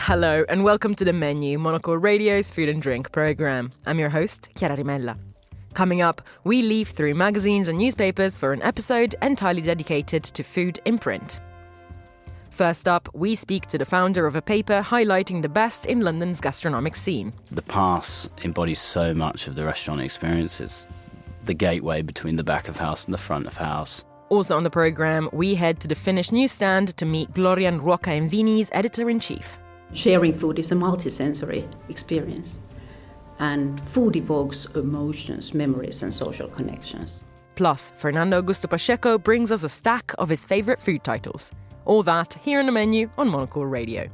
Hello and welcome to The Menu, Monocle Radio's food and drink programme. I'm your host, Chiara Rimella. Coming up, we leaf through magazines and newspapers for an episode entirely dedicated to food in print. First up, we speak to the founder of a paper highlighting the best in London's gastronomic scene. The pass embodies so much of the restaurant experience. It's the gateway between the back of house and the front of house. Also on the programme, we head to the Finnish newsstand to meet Glorian ruoka and vilni's editor-in-chief. Sharing food is a multisensory experience, and food evokes emotions, memories and social connections. Plus, Fernando Augusto Pacheco brings us a stack of his favourite food titles. All that here on The Menu on Monocle Radio.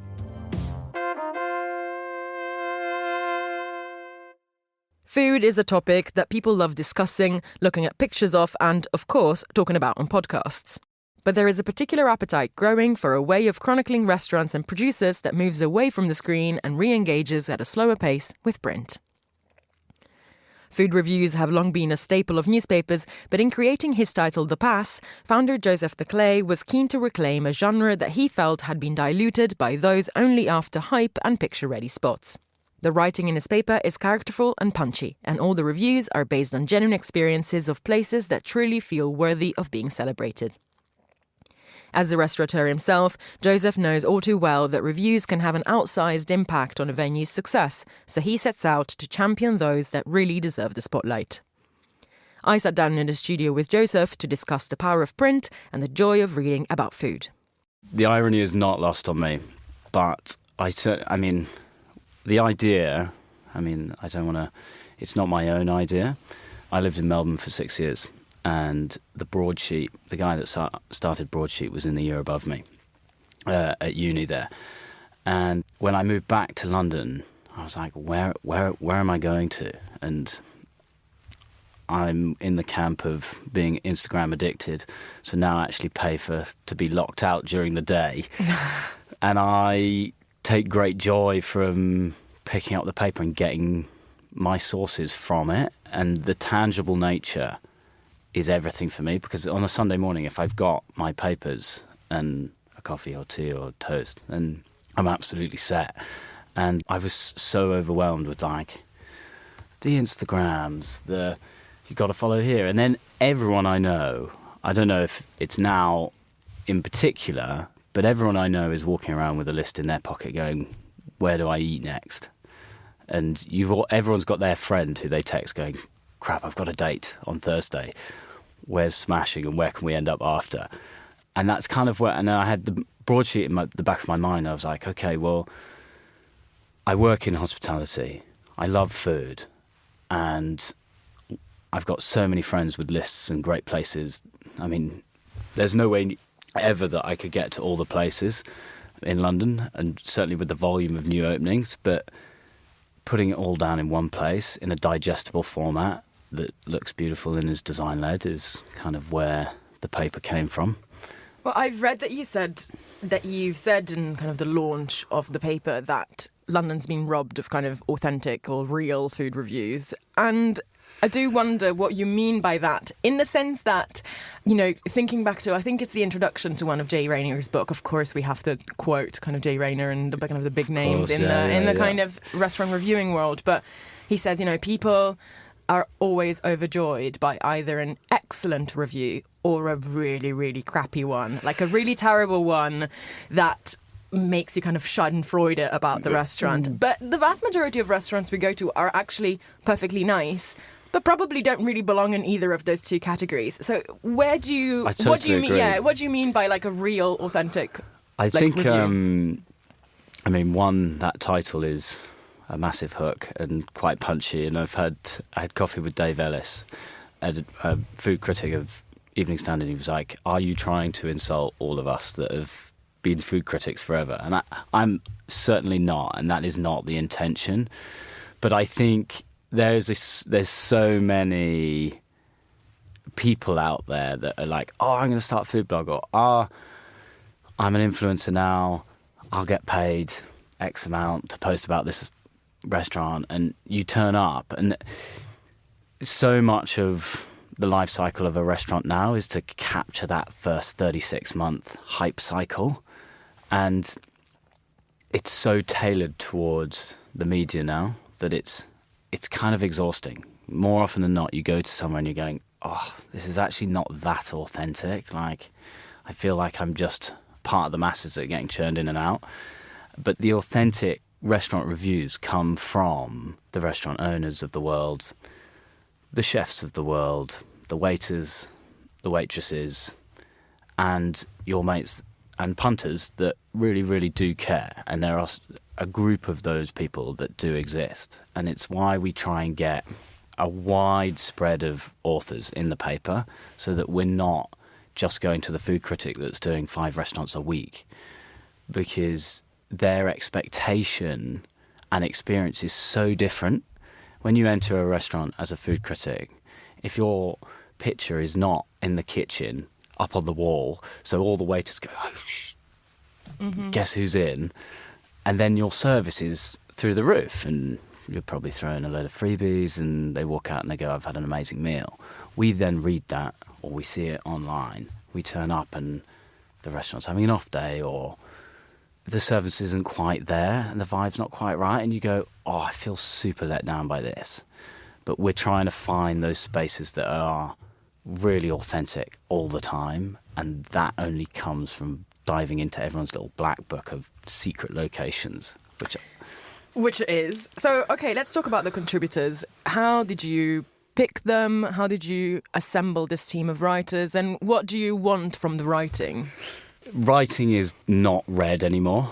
Food is a topic that people love discussing, looking at pictures of and, of course, talking about on podcasts. But there is a particular appetite growing for a way of chronicling restaurants and producers that moves away from the screen and re-engages at a slower pace with print. Food reviews have long been a staple of newspapers, but in creating his title The Pass, founder Joseph de Klee was keen to reclaim a genre that he felt had been diluted by those only after hype and picture-ready spots. The writing in his paper is characterful and punchy, and all the reviews are based on genuine experiences of places that truly feel worthy of being celebrated. As the restaurateur himself, Joseph knows all too well that reviews can have an outsized impact on a venue's success, so he sets out to champion those that really deserve the spotlight. I sat down in the studio with Joseph to discuss the power of print and the joy of reading about food. The irony is not lost on me, but the idea, I don't want to, it's not my own idea. I lived in Melbourne for 6 years. And the broadsheet, the guy that started broadsheet was in the year above me at uni there. And when I moved back to London, I was like, where am I going to? And I'm in the camp of being Instagram addicted, so now I actually pay to be locked out during the day. And I take great joy from picking up the paper and getting my sources from it, and the tangible nature is everything for me, because on a Sunday morning, if I've got my papers and a coffee or tea or toast, then I'm absolutely set. And I was so overwhelmed with the Instagrams, you got to follow here. And then everyone I know, I don't know if it's now in particular, but everyone I know is walking around with a list in their pocket going, where do I eat next? And everyone's got their friend who they text going, crap, I've got a date on Thursday. Where's smashing and where can we end up after? And that's kind of where, and then I had the broadsheet in the back of my mind. I was like, okay, well, I work in hospitality. I love food. And I've got so many friends with lists and great places. There's no way ever that I could get to all the places in London, and certainly with the volume of new openings, but putting it all down in one place in a digestible format that looks beautiful and is design-led is kind of where the paper came from. Well, I've read that you've said in kind of the launch of the paper that London's been robbed of kind of authentic or real food reviews. And I do wonder what you mean by that, in the sense that, thinking back to, I think it's the introduction to one of Jay Rayner's book. Of course, we have to quote kind of Jay Rayner and kind of the big names in the kind of restaurant reviewing world. But he says, people are always overjoyed by either an excellent review or a really, really crappy one, like a really terrible one that makes you kind of schadenfreude about the restaurant. But the vast majority of restaurants we go to are actually perfectly nice, but probably don't really belong in either of those two categories. So what do you mean? Yeah, what do you mean by like a real, authentic? I think, review? That title is a massive hook and quite punchy. And I had coffee with Dave Ellis, a food critic of Evening Standard. He was like, "Are you trying to insult all of us that have been food critics forever?" And I'm certainly not, and that is not the intention. But I think there's so many people out there that are like, "Oh, I'm going to start a food blog," or I'm an influencer now, I'll get paid X amount to post about this restaurant. And you turn up, and so much of the life cycle of a restaurant now is to capture that first 36-month hype cycle. And it's so tailored towards the media now that it's kind of exhausting. More often than not, you go to somewhere and you're going, oh, this is actually not that authentic. Like, I feel like I'm just part of the masses that are getting churned in and out. But the authentic restaurant reviews come from the restaurant owners of the world, the chefs of the world, the waiters, the waitresses, and your mates and punters that really, really do care. And there are a group of those people that do exist. And it's why we try and get a wide spread of authors in the paper so that we're not just going to the food critic that's doing 5 restaurants a week, because their expectation and experience is so different. When you enter a restaurant as a food critic, if your picture is not in the kitchen, up on the wall, so all the waiters go, oh, shh, guess who's in? And then your service is through the roof, and you're probably throwing a load of freebies, and they walk out and they go, I've had an amazing meal. We then read that, or we see it online. We turn up and the restaurant's having an off day, or the service isn't quite there and the vibe's not quite right, and you go, oh, I feel super let down by this. But we're trying to find those spaces that are really authentic all the time, and that only comes from diving into everyone's little black book of secret locations, which is. So, okay, let's talk about the contributors. How did you pick them? How did you assemble this team of writers? And what do you want from the writing? Writing is not read anymore.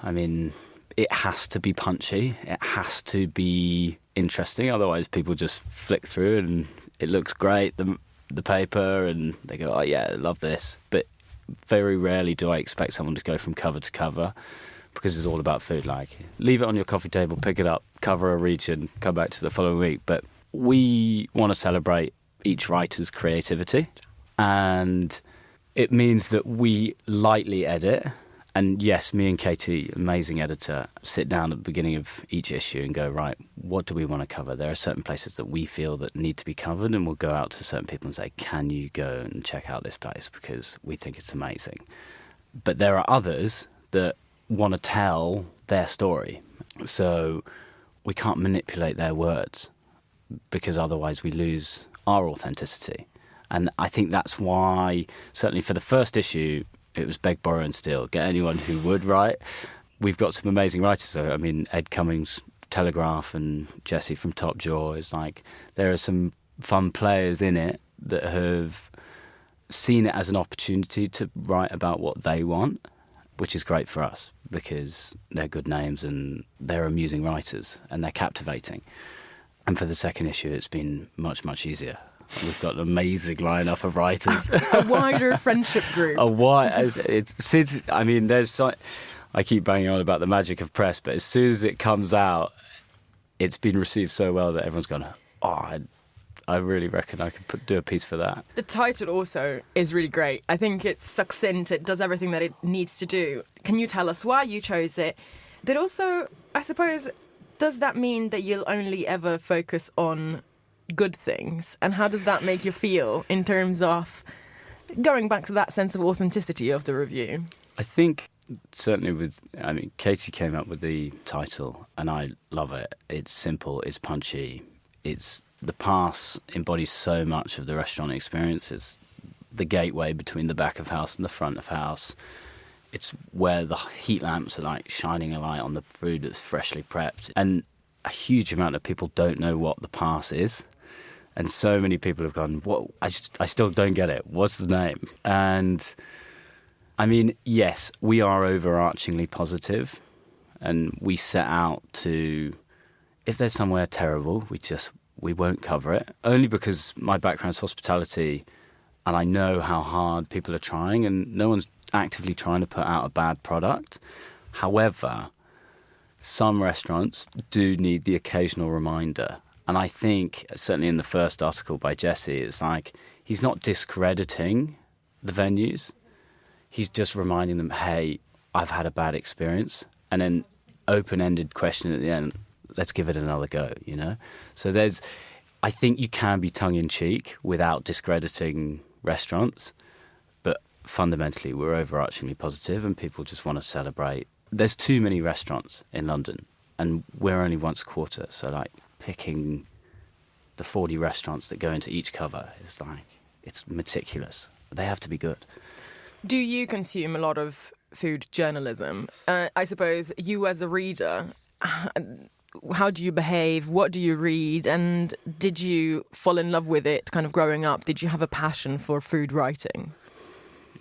I mean, it has to be punchy. It has to be interesting. Otherwise, people just flick through and it looks great, the paper, and they go, oh, yeah, I love this. But very rarely do I expect someone to go from cover to cover, because it's all about food. Like, leave it on your coffee table, pick it up, cover a region, come back to the following week. But we want to celebrate each writer's creativity, and it means that we lightly edit. And yes, me and Katie, amazing editor, sit down at the beginning of each issue and go, right, what do we want to cover? There are certain places that we feel that need to be covered, and we'll go out to certain people and say, can you go and check out this place because we think it's amazing. But there are others that want to tell their story. So we can't manipulate their words, because otherwise we lose our authenticity. And I think that's why, certainly for the first issue, it was beg, borrow and steal. Get anyone who would write. We've got some amazing writers. So, I mean, Ed Cummings, Telegraph, and Jesse from Top Jaw. Is like, there are some fun players in it that have seen it as an opportunity to write about what they want, which is great for us because they're good names and they're amusing writers and they're captivating. And for the second issue, it's been much, much easier. We've got an amazing lineup of writers. A wider friendship group. I keep banging on about the magic of press, but as soon as it comes out, it's been received so well that everyone's gone, oh, I really reckon I could do a piece for that. The title also is really great. I think it's succinct. It does everything that it needs to do. Can you tell us why you chose it? But also, I suppose, does that mean that you'll only ever focus on good things? And how does that make you feel in terms of going back to that sense of authenticity of the review? I think certainly Katie came up with the title and I love it. It's simple, it's punchy, the pass embodies so much of the restaurant experience. It's the gateway between the back of house and the front of house. It's where the heat lamps are like shining a light on the food that's freshly prepped. And a huge amount of people don't know what the pass is. And so many people have gone, what? I still don't get it. What's the name? And I mean, yes, we are overarchingly positive, and we set out to, if there's somewhere terrible, we won't cover it. Only because my background's hospitality, and I know how hard people are trying, and no one's actively trying to put out a bad product. However, some restaurants do need the occasional reminder. And I think, certainly in the first article by Jesse, it's like he's not discrediting the venues. He's just reminding them, hey, I've had a bad experience. And then open-ended question at the end, let's give it another go, you know? So I think you can be tongue-in-cheek without discrediting restaurants. But fundamentally, we're overarchingly positive and people just want to celebrate there's too many restaurants in London, and we're only once a quarter, so like picking the 40 restaurants that go into each cover is like, it's meticulous. They have to be good. Do you consume a lot of food journalism? I suppose you as a reader, how do you behave? What do you read? And did you fall in love with it kind of growing up? Did you have a passion for food writing?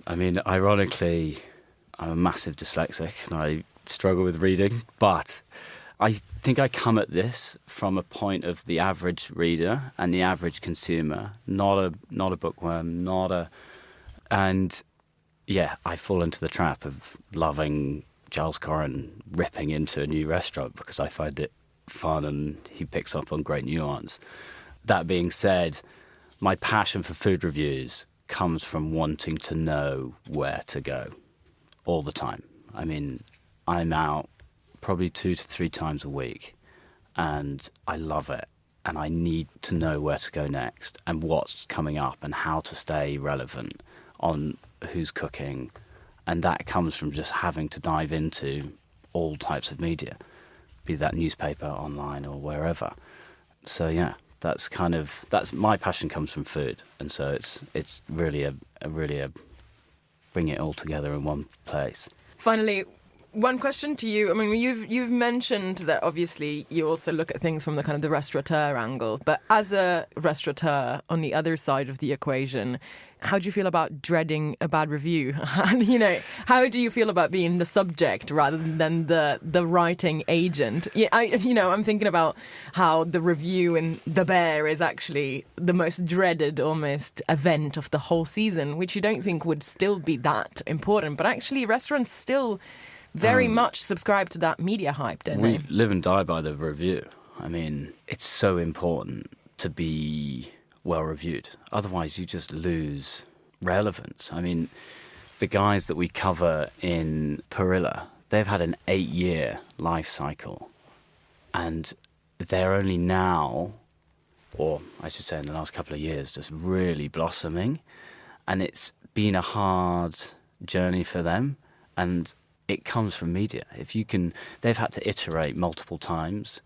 I mean, ironically, I'm a massive dyslexic and I struggle with reading, but I think I come at this from a point of the average reader and the average consumer, not a bookworm, and yeah, I fall into the trap of loving Giles Corran ripping into a new restaurant because I find it fun and he picks up on great nuance. That being said, my passion for food reviews comes from wanting to know where to go all the time. I mean, I'm out probably 2 to 3 times a week and I love it, and I need to know where to go next and what's coming up and how to stay relevant on who's cooking, and that comes from just having to dive into all types of media, be that newspaper, online or wherever. So yeah, that's my passion comes from food, and so it's really a bring it all together in one place. Finally, one question to you. I mean, you've mentioned that obviously you also look at things from the kind of the restaurateur angle, but as a restaurateur on the other side of the equation, how do you feel about dreading a bad review? And, you know, how do you feel about being the subject rather than the writing agent? Yeah, I'm thinking about how the review in The Bear is actually the most dreaded almost event of the whole season, which you don't think would still be that important, but actually restaurants still very much subscribe to that media hype, don't they? We live and die by the review. I mean, it's so important to be well reviewed. Otherwise, you just lose relevance. I mean, the guys that we cover in Perilla, they've had an 8-year life cycle. And they're only now, or I should say in the last couple of years, just really blossoming. And it's been a hard journey for them. And it comes from media. They've had to iterate multiple times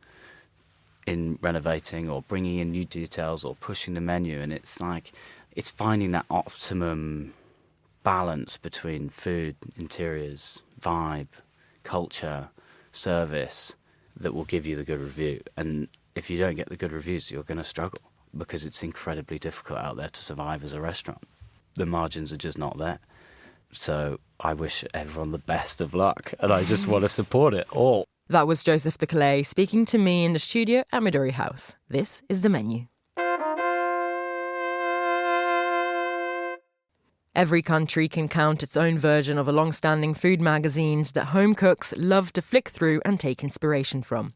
in renovating or bringing in new details or pushing the menu, and it's finding that optimum balance between food, interiors, vibe, culture, service that will give you the good review. And if you don't get the good reviews, you're going to struggle because it's incredibly difficult out there to survive as a restaurant. The margins are just not there. So I wish everyone the best of luck, and I just want to support it all. That was Joseph de Klee speaking to me in the studio at Midori House. This is The Menu. Every country can count its own version of a long-standing food magazines that home cooks love to flick through and take inspiration from.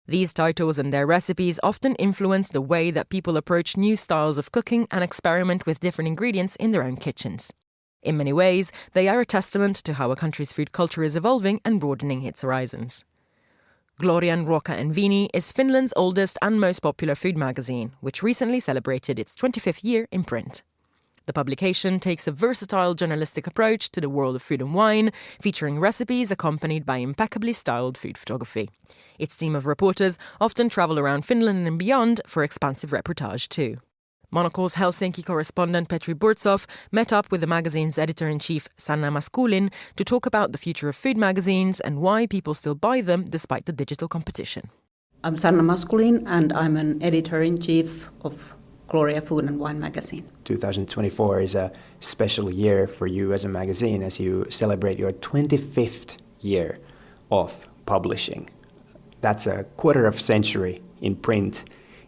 These titles and their recipes often influence the way that people approach new styles of cooking and experiment with different ingredients in their own kitchens. In many ways, they are a testament to how a country's food culture is evolving and broadening its horizons. Glorian, Ruoka and Vilni is Finland's oldest and most popular food magazine, which recently celebrated its 25th year in print. The publication takes a versatile journalistic approach to the world of food and wine, featuring recipes accompanied by impeccably styled food photography. Its team of reporters often travel around Finland and beyond for expansive reportage too. Monocle's Helsinki correspondent Petri Burtsov met up with the magazine's editor-in-chief Sanna Maskulin to talk about the future of food magazines and why people still buy them despite the digital competition. I'm Sanna Maskulin and I'm an editor-in-chief of Gloria Food and Wine magazine. 2024 is a special year for you as a magazine as you celebrate your 25th year of publishing. That's a quarter of a century in print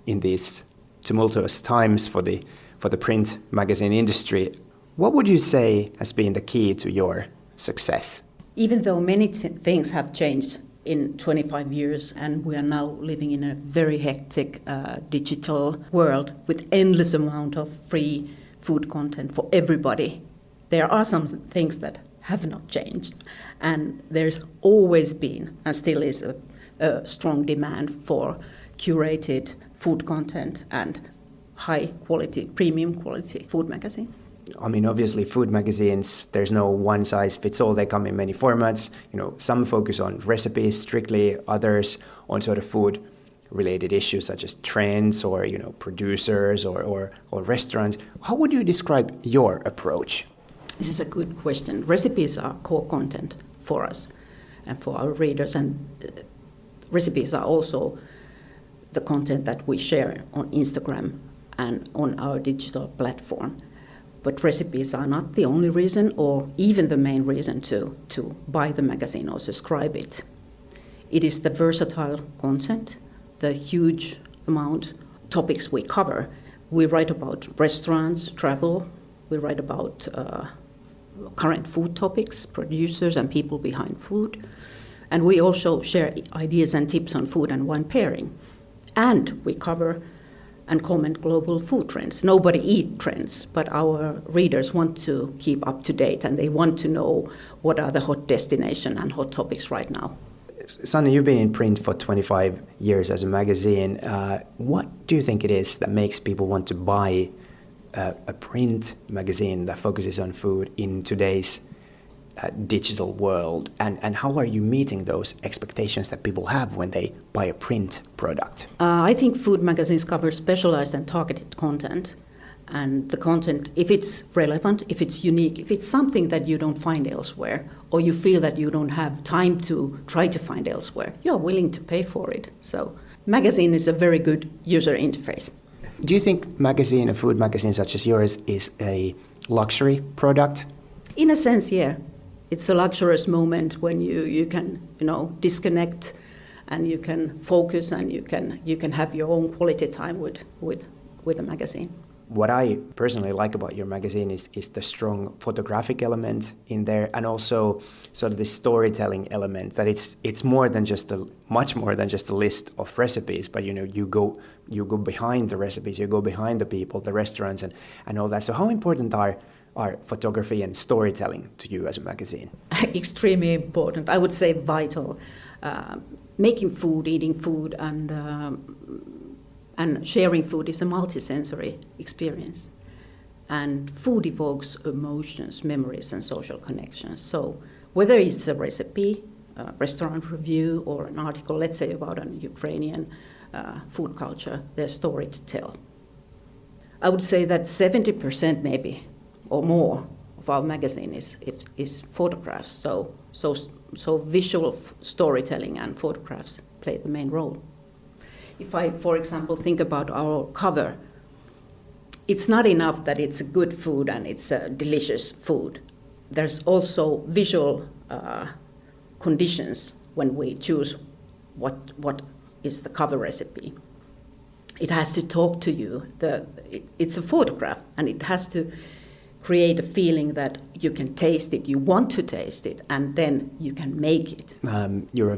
in these tumultuous times for the print magazine industry. What would you say has been the key to your success? Even though many things have changed in 25 years and we are now living in a very hectic digital world with endless amount of free food content for everybody, there are some things that have not changed. And there's always been and still is a strong demand for curated food content and high quality, premium quality food magazines. I mean, obviously, food magazines, there's no one size fits all. They come in many formats. You know, some focus on recipes strictly, others on sort of food related issues such as trends or, you know, producers or restaurants. How would you describe your approach? This is a good question. Recipes are core content for us and for our readers, and recipes are also the content that we share on Instagram and on our digital platform. But recipes are not the only reason or even the main reason to buy the magazine or subscribe it. It is the versatile content, the huge amount topics we cover. We write about restaurants, travel, we write about current food topics, producers and people behind food. And we also share ideas and tips on food and wine pairing. And we cover and comment global food trends. Nobody eat trends, but our readers want to keep up to date and they want to know what are the hot destinations and hot topics right now. Sanna, you've been in print for 25 years as a magazine. What do you think it is that makes people want to buy a print magazine that focuses on food in today's digital world? And how are you meeting those expectations that people have when they buy a print product? I think food magazines cover specialized and targeted content. And the content, if it's relevant, if it's unique, if it's something that you don't find elsewhere, or you feel that you don't have time to try to find elsewhere, you're willing to pay for it. So magazine is a very good user interface. Do you think a food magazine such as yours is a luxury product? In a sense, yeah. It's a luxurious moment when you can, you know, disconnect and you can focus and you can have your own quality time with a magazine. What I personally like about your magazine is the strong photographic element in there, and also sort of the storytelling element, that it's more than much more than just a list of recipes, but you know, you go behind the recipes, you go behind the people, the restaurants and all that. So how important are photography and storytelling to you as a magazine? Extremely important. I would say vital. Making food, eating food, and sharing food is a multisensory experience. And food evokes emotions, memories, and social connections. So whether it's a recipe, a restaurant review, or an article, let's say, about an Ukrainian food culture, there's a story to tell. I would say that 70% maybe, or more, of our magazine is photographs. So visual storytelling and photographs play the main role. If I, for example, think about our cover, it's not enough that it's a good food and it's a delicious food. There's also visual conditions when we choose what is the cover recipe. It has to talk to you. It's a photograph, and it has to create a feeling that you can taste it, you want to taste it, and then you can make it. You're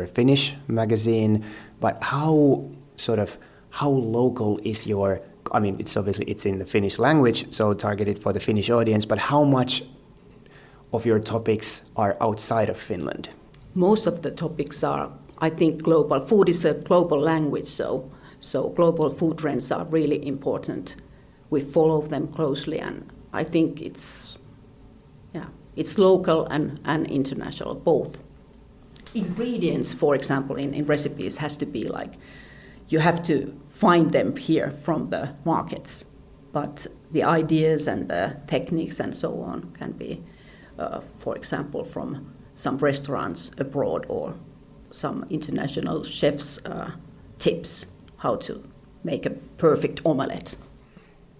a Finnish magazine, but how local is your? I mean, it's in the Finnish language, so targeted for the Finnish audience. But how much of your topics are outside of Finland? Most of the topics are, I think, global. Food is a global language, so global food trends are really important. We follow them closely, and I think it's local and international, both. Ingredients, for example, in recipes has to be like, you have to find them here from the markets, but the ideas and the techniques and so on can be, for example, from some restaurants abroad or some international chefs' tips how to make a perfect omelette.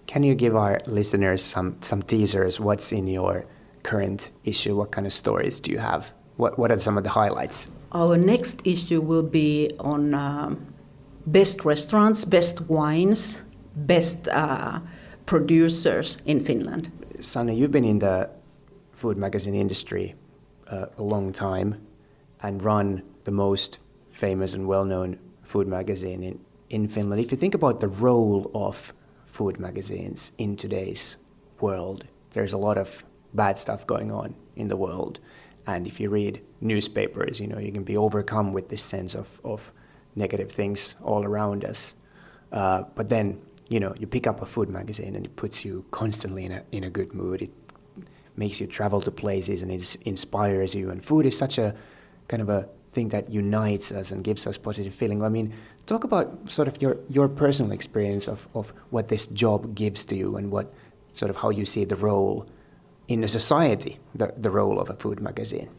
Can you give our listeners some teasers? What's in your current issue? What kind of stories do you have? What are some of the highlights? Our next issue will be on best restaurants, best wines, best producers in Finland. Sanna, you've been in the food magazine industry a long time and run the most famous and well-known food magazine in Finland. If you think about the role of food magazines in today's world, there's a lot of bad stuff going on in the world. And if you read newspapers, you can be overcome with this sense of negative things all around us. But then you pick up a food magazine and it puts you constantly in a good mood. It makes you travel to places and it inspires you. And food is such a kind of a thing that unites us and gives us positive feeling. I mean, talk about sort of your personal experience of what this job gives to you and what sort of how you see the role in a society, the role of a food magazine.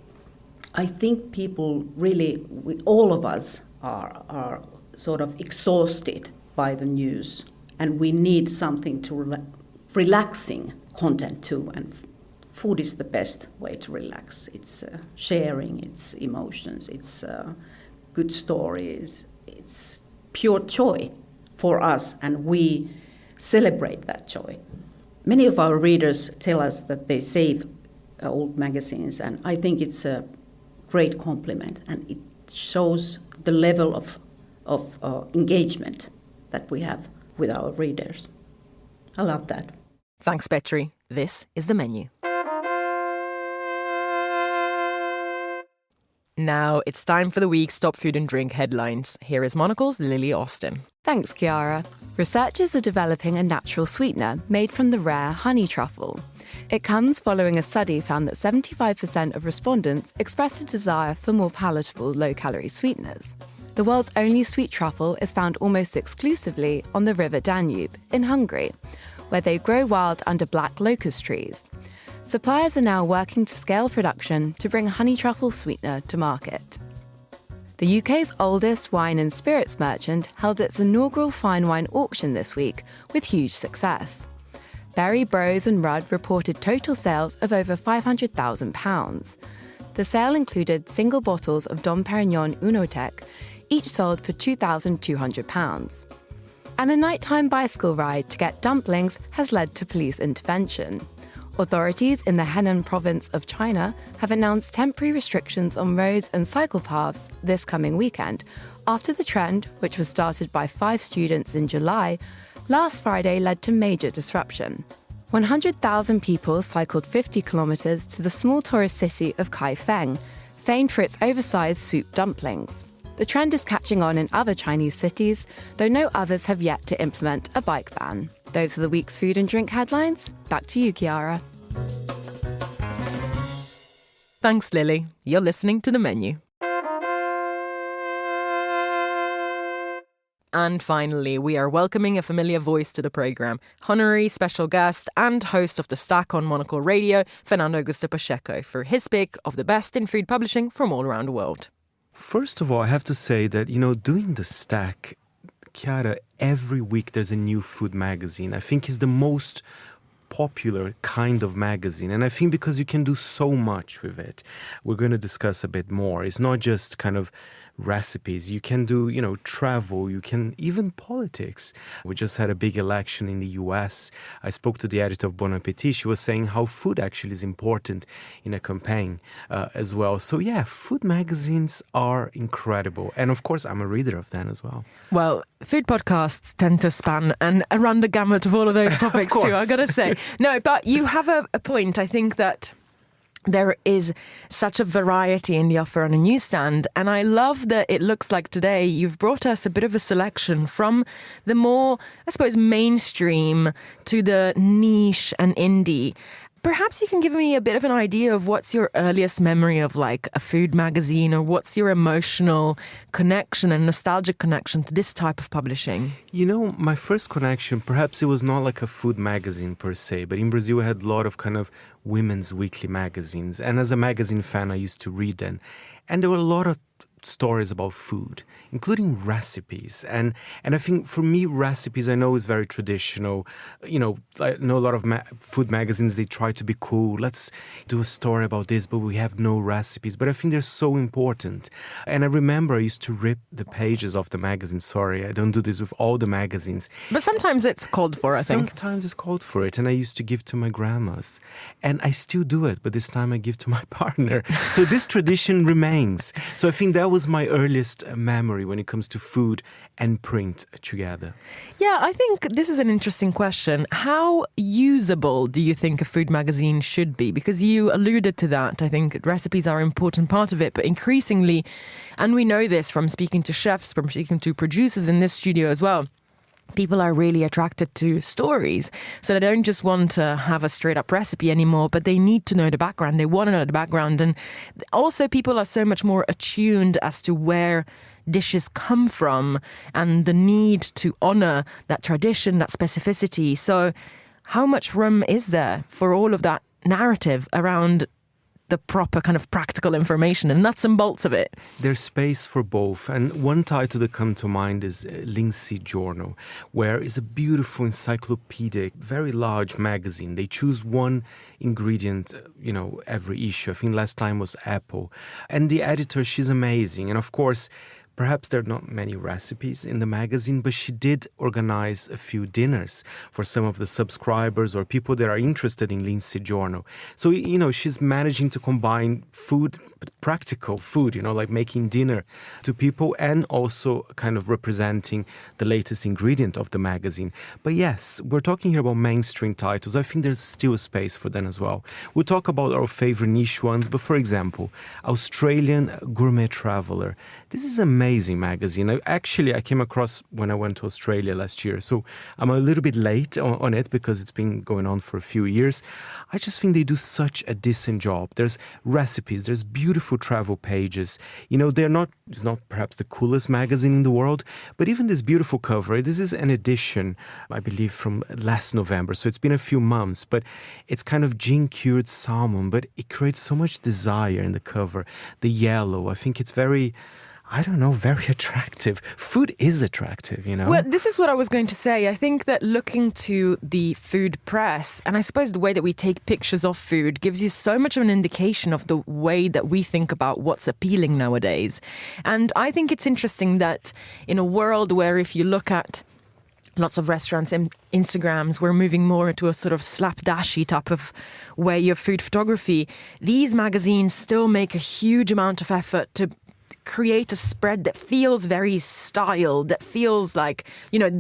I think people really, all of us are sort of exhausted by the news, and we need something to relaxing content too, and food is the best way to relax. It's sharing, it's emotions, it's good stories, it's pure joy for us, and we celebrate that joy. Many of our readers tell us that they save old magazines, and I think it's a great compliment, and it shows the level of engagement that we have with our readers. I love that. Thanks, Petri. This is the menu. Now it's time for the week's Top Food and Drink headlines. Here is Monocle's Lily Austin. Thanks, Chiara. Researchers are developing a natural sweetener made from the rare honey truffle. It comes following a study found that 75% of respondents expressed a desire for more palatable, low-calorie sweeteners. The world's only sweet truffle is found almost exclusively on the river Danube in Hungary, where they grow wild under black locust trees. Suppliers are now working to scale production to bring honey truffle sweetener to market. The UK's oldest wine and spirits merchant held its inaugural fine wine auction this week with huge success. Berry, Bros and Rudd reported total sales of over £500,000. The sale included single bottles of Dom Perignon Unotec, each sold for £2,200. And a nighttime bicycle ride to get dumplings has led to police intervention. Authorities in the Henan province of China have announced temporary restrictions on roads and cycle paths this coming weekend, after the trend, which was started by 5 students in July, last Friday led to major disruption. 100,000 people cycled 50 kilometres to the small tourist city of Kaifeng, famed for its oversized soup dumplings. The trend is catching on in other Chinese cities, though no others have yet to implement a bike ban. Those are the week's food and drink headlines. Back to you, Chiara. Thanks, Lily. You're listening to The Menu. And finally, we are welcoming a familiar voice to the programme, honorary special guest and host of The Stack on Monocle Radio, Fernando Augusto Pacheco, for his pick of the best in food publishing from all around the world. First of all, I have to say that, doing The Stack, Chiara, every week there's a new food magazine. I think it's the most popular kind of magazine, and I think because you can do so much with it. We're going to discuss a bit more. It's not just kind of recipes. You can do, travel. You can even politics. We just had a big election in the US. I spoke to the editor of Bon Appetit. She was saying how food actually is important in a campaign as well. So yeah, food magazines are incredible. And of course, I'm a reader of them as well. Well, food podcasts tend to span and run the gamut of all of those topics too, I gotta say. No, but you have a point. I think that there is such a variety in the offer on a newsstand, and I love that it looks like today you've brought us a bit of a selection from the more, I suppose, mainstream to the niche and indie. Perhaps you can give me a bit of an idea of what's your earliest memory of like a food magazine, or what's your emotional connection and nostalgic connection to this type of publishing? My first connection, perhaps it was not like a food magazine per se, but in Brazil we had a lot of kind of women's weekly magazines. And as a magazine fan, I used to read them. And there were a lot of stories about food, including recipes. And I think for me, recipes, I know is very traditional. I know a lot of food magazines, they try to be cool. Let's do a story about this, but we have no recipes. But I think they're so important. And I remember I used to rip the pages of the magazine. Sorry, I don't do this with all the magazines. But sometimes it's called for, I think. Sometimes it's called for it. And I used to give to my grandmas. And I still do it, but this time I give to my partner. So this tradition remains. So I think that was my earliest memory when it comes to food and print together. Yeah, I think this is an interesting question. How usable do you think a food magazine should be? Because you alluded to that. I think recipes are an important part of it, but increasingly, and we know this from speaking to chefs, from speaking to producers in this studio as well, people are really attracted to stories. So they don't just want to have a straight up recipe anymore, but they need to know the background. They want to know the background. And also people are so much more attuned as to where dishes come from and the need to honor that tradition, that specificity. So how much room is there for all of that narrative around the proper kind of practical information and nuts and bolts of it? There's space for both. And one title that comes to mind is Lindsay Journal, where it's a beautiful encyclopedic, very large magazine. They choose one ingredient, every issue. I think last time was apple. And the editor, she's amazing. And of course, perhaps there are not many recipes in the magazine, but she did organize a few dinners for some of the subscribers or people that are interested in Lindsay Journal. So, she's managing to combine food, practical food, like making dinner to people and also kind of representing the latest ingredient of the magazine. But yes, we're talking here about mainstream titles. I think there's still space for them as well. We'll talk about our favorite niche ones, but for example, Australian Gourmet Traveller. This is an amazing magazine. I came across when I went to Australia last year, so I'm a little bit late on it because it's been going on for a few years. I just think they do such a decent job. There's recipes, there's beautiful travel pages. It's not perhaps the coolest magazine in the world, but even this beautiful cover, this is an edition, I believe, from last November, so it's been a few months, but it's kind of gin-cured salmon, but it creates so much desire in the cover. The yellow, I think it's very attractive. Food is attractive, Well, this is what I was going to say. I think that looking to the food press, and I suppose the way that we take pictures of food gives you so much of an indication of the way that we think about what's appealing nowadays. And I think it's interesting that in a world where if you look at lots of restaurants and Instagrams, we're moving more into a sort of slapdashy type of way of food photography. These magazines still make a huge amount of effort to create a spread that feels very styled, that feels like,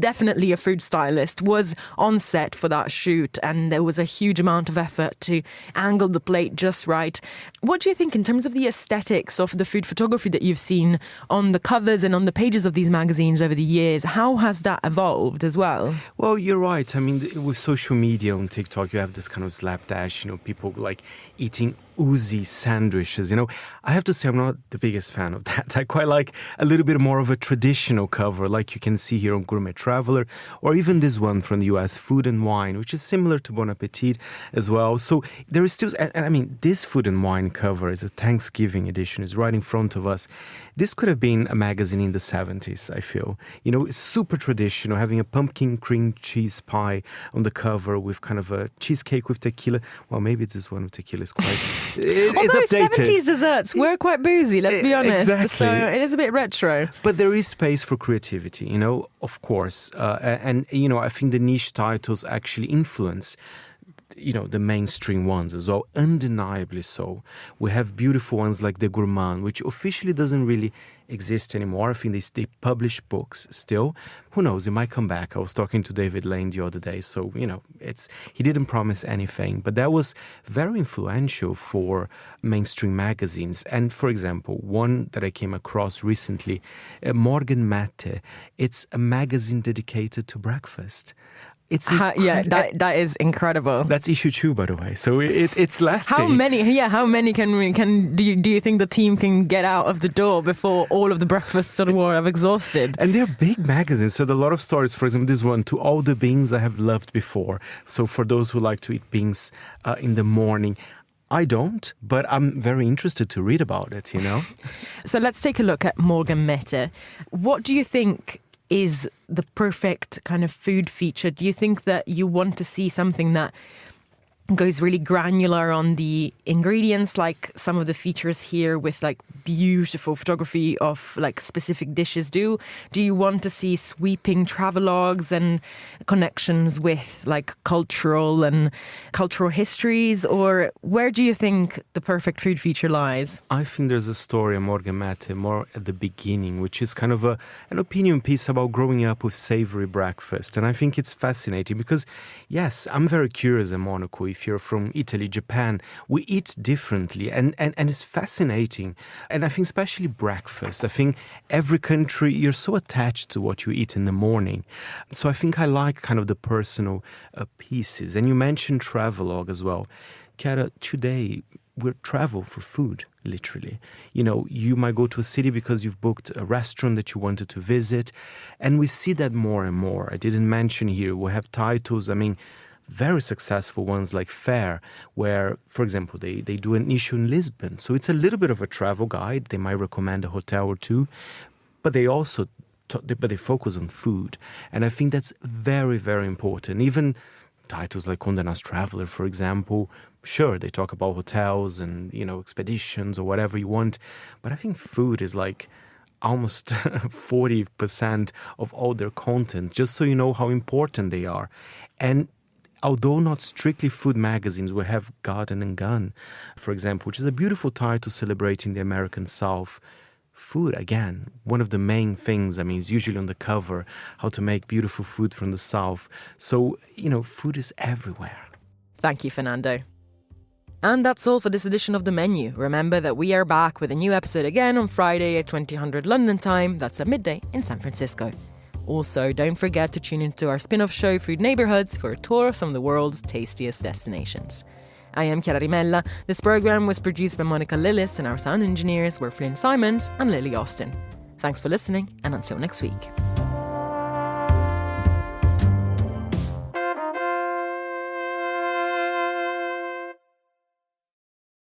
definitely a food stylist was on set for that shoot and there was a huge amount of effort to angle the plate just right. What do you think in terms of the aesthetics of the food photography that you've seen on the covers and on the pages of these magazines over the years? How has that evolved as well? Well, you're right. I mean, with social media on TikTok, you have this kind of slapdash, people like eating oozy sandwiches. I have to say I'm not the biggest fan of that. I quite like a little bit more of a traditional cover, like you can see here on Gourmet Traveller, or even this one from the US, Food and Wine, which is similar to Bon Appetit as well. So there is still, and I mean, this Food and Wine cover is a Thanksgiving edition, is right in front of us. This could have been a magazine in the 70s, I feel. It's super traditional, having a pumpkin cream cheese pie on the cover with kind of a cheesecake with tequila. Well, maybe this one with tequila is quite... It's updated. 70s desserts were quite boozy, let's be honest. Exactly. So it is a bit retro. But there is space for creativity, of course. And I think the niche titles actually influence the mainstream ones as well, undeniably so. We have beautiful ones like The Gourmand, which officially doesn't really exist anymore. I think they publish books still. Who knows, it might come back. I was talking to David Lane the other day, so, he didn't promise anything. But that was very influential for mainstream magazines. And, for example, one that I came across recently, Morgen Mette, it's a magazine dedicated to breakfast. That is incredible. That's issue 2, by the way. So it's lasting. How many do you think the team can get out of the door before all of the breakfasts on war have exhausted? And they're big magazines, so there are a lot of stories. For example, this one, To All the Beans I Have Loved Before. So for those who like to eat beans in the morning, I don't, but I'm very interested to read about it, So let's take a look at Morgen Mette. What do you think is the perfect kind of food feature? Do you think that you want to see something that goes really granular on the ingredients, like some of the features here with like beautiful photography of like specific dishes do? Do you want to see sweeping travelogues and connections with like cultural histories? Or where do you think the perfect food feature lies? I think there's a story in Morgen Mette more at the beginning, which is kind of an opinion piece about growing up with savory breakfast. And I think it's fascinating because, yes, I'm very curious in Monaco. if you're from Italy, Japan, we eat differently, and it's fascinating. And I think especially breakfast. I think every country, you're so attached to what you eat in the morning. So I think I like kind of the personal pieces. And you mentioned travelogue as well. Chiara, today we travel for food, literally. You know, you might go to a city because you've booked a restaurant that you wanted to visit, and we see that more and more. I didn't mention here, we have titles, very successful ones like Fare, where, for example, they do an issue in Lisbon. So it's a little bit of a travel guide. They might recommend a hotel or two, but they also they focus on food. And I think that's very, very important. Even titles like Condé Nast Traveler, for example, sure, they talk about hotels and, expeditions or whatever you want. But I think food is like almost 40% of all their content, just so you know how important they are. And although not strictly food magazines, we have Garden and Gun, for example, which is a beautiful title celebrating the American South. Food, again, one of the main things, is usually on the cover, how to make beautiful food from the South. So, food is everywhere. Thank you, Fernando. And that's all for this edition of The Menu. Remember that we are back with a new episode again on Friday at 2000 London time. That's at midday in San Francisco. Also, don't forget to tune into our spin-off show Food Neighborhoods for a tour of some of the world's tastiest destinations. I am Chiara Rimella. This programme was produced by Monica Lillis, and our sound engineers were Flynn Simons and Lily Austin. Thanks for listening, and until next week.